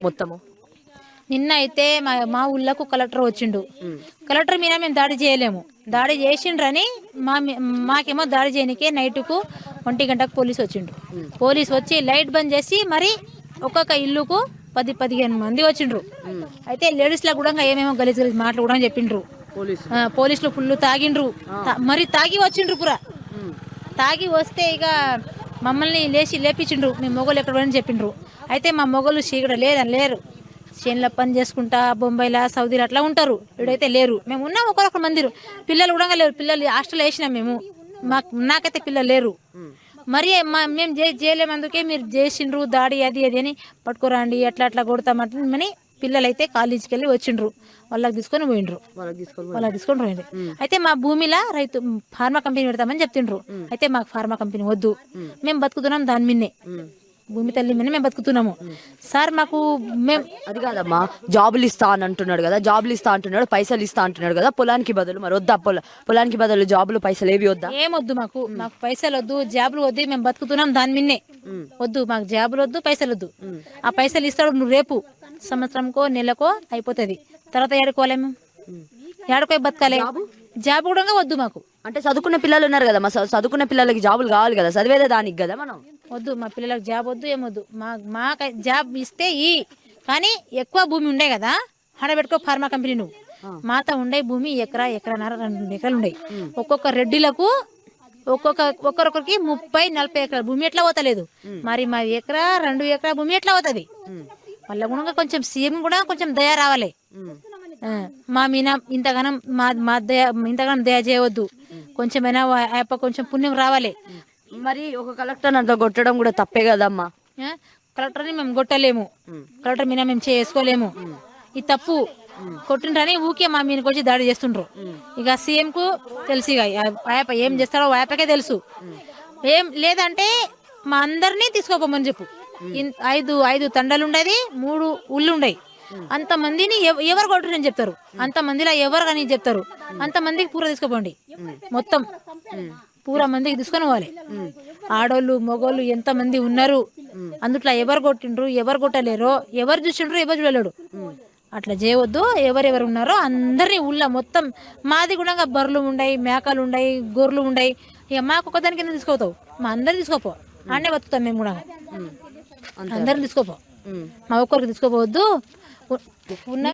మొత్తము నిన్న అయితే మా ఊళ్ళకు కలెక్టర్ వచ్చిండు. కలెక్టర్ మీద మేము దాడి చేయలేము, దాడి చేసిండ్రని మాకేమో దాడి చేయనికే నైట్కు 1 గంటకు పోలీసు వచ్చిండ్రు. పోలీసు వచ్చి లైట్ బంద్ చేసి మరి ఒక్కొక్క ఇల్లుకు 10-15 మంది వచ్చిండ్రు. అయితే లేడీస్లకు కూడా ఏమేమో గలీజ్ మాటలు కూడా చెప్పిండ్రు. పోలీసులు ఫుల్ తాగిండ్రు, మరి తాగి వచ్చిండ్రు పురా. తాగి వస్తే ఇక మమ్మల్ని లేపించిండ్రు. మీ మొగలు ఎక్కడ అని చెప్పిండ్రు. అయితే మా మొగలు చీకడ లేరు, చేనుల పని చేసుకుంటా బొంబాయిలా సౌదీలో అట్లా ఉంటారు. ఇక్కడైతే లేరు. మేము ఉన్నాం ఒకరొక మందిరు. పిల్లలు కూడా లేరు. పిల్లలు హాస్టల్ వేసినాం మేము. నాకైతే పిల్లలు లేరు. మరి మేము చేయలేము, అందుకే మీరు చేసిండ్రు దాడి అది అని పట్టుకోరండి, అట్లా కొడతామని పిల్లలు అయితే కాలేజీకి వెళ్ళి వచ్చిండ్రు. వాళ్ళకి తీసుకొని పోయిండ్రు. పోయిండ్రు. అయితే మా భూమిలో రైతు ఫార్మా కంపెనీ పెడతామని చెప్తుండ్రు. అయితే మాకు ఫార్మా కంపెనీ వద్దు, మేము బతుకుతున్నాం దాని మిన్నే, భూమి తల్లి మీద మేము బతుకుతున్నాము సార్. మాకు మేము అది కాదమ్మా, జాబులు ఇస్తా అని అంటున్నాడు కదా, జాబులు ఇస్తా అంటున్నాడు, పైసలు ఇస్తా అంటున్నాడు కదా, పొలానికి బదులు మరి వద్దా? పొలానికి బదులు జాబులు పైసలు ఏవి వద్దా? ఏమొద్దు, మాకు పైసలు వద్దు, జాబులు వద్దు, మేము బతుకుతున్నాం దాని మిన్నే. వద్దు మాకు జాబులు వద్దు, పైసలు వద్దు. ఆ పైసలు ఇస్తాడు నువ్వు రేపు సంవత్సరంకో నెలకో అయిపోతుంది. తర్వాత ఏడుకోవాలి, మేము ఏడుకోయి బతకాలి. జాబ్ కూడా వద్దు మాకు. అంటే చదువుకున్న పిల్లలు ఉన్నారు కదా, మా చదువుకున్న పిల్లలకి జాబులు కావాలి కదా, చదివేదే దానికి కదా. మనం వద్దు, మా పిల్లలకు జాబ్ వద్దు, ఏమొద్దు. మాకు జాబ్ ఇస్తే కానీ ఎక్కువ భూమి ఉండే కదా, ఆడబెట్టుకో ఫార్మా కంపెనీ. నువ్వు మాతో ఉండే భూమి ఎకరాన్నర 2 ఎకరాలు ఉండే. ఒక్కొక్క రెడ్డిలకు ఒక్కొక్కరికి 30-40 ఎకరాల భూమి ఎట్లా పోతలేదు. మరి మా 1-2 ఎకరా భూమి ఎట్లా పోతుంది? వాళ్ళ కూడా కొంచెం సీఎం కూడా కొంచెం దయ రావాలి. మా మీన ఇంతగానం ఇంతగానం దయ చేయవద్దు, కొంచెమైనా కొంచెం పుణ్యం రావాలి. మరి ఒక కలెక్టర్ అంతా కొట్టడం కూడా తప్పే కదమ్మా. కలెక్టర్ని మేము కొట్టలేము, కలెక్టర్ మీద మేము చేసుకోలేము. ఇది తప్పు. కొట్టిండ్రని ఊకే మా మీదకి వచ్చి దాడి చేస్తుండ్రు. ఇక సీఎం కు తెలుసు, ఇక ఏం చేస్తాడో ఆయపకే తెలుసు. ఏం లేదంటే మా అందరినీ తీసుకోపోమని చెప్పు. 5 తండాలు ఉండేది, 3 ఊళ్ళు ఉండయి. అంతమందిని ఎవరు కొట్టురని చెప్తారు, అంతమందిలో ఎవరు కానీ చెప్తారు. అంతమందికి పూర తీసుకోపోండి, మొత్తం పూర మందికి తీసుకొని పోవాలి. ఆడోళ్ళు మొగోళ్ళు ఎంతమంది ఉన్నారు, అందుట్లో ఎవరు కొట్టిండ్రు, ఎవరు కొట్టలేరో, ఎవరు చూసిండ్రు, ఎవరు చూడలేడు. అట్లా చేయవద్దు. ఎవరెవరు ఉన్నారో అందరినీ ఊళ్ళో మొత్తం. మాది కూడా బర్రెలు ఉండయి, మేకలు ఉండయి, గొర్రెలు ఉండయి. ఇక మాకు ఒకదానికి కింద తీసుకోపోతావు, మా అందరిని తీసుకోపో. ఆడనే బతుకుతాం మేము కూడా, అందరిని తీసుకోపో. మా ఒక్కరికి తీసుకోపోవద్దు. ఉన్న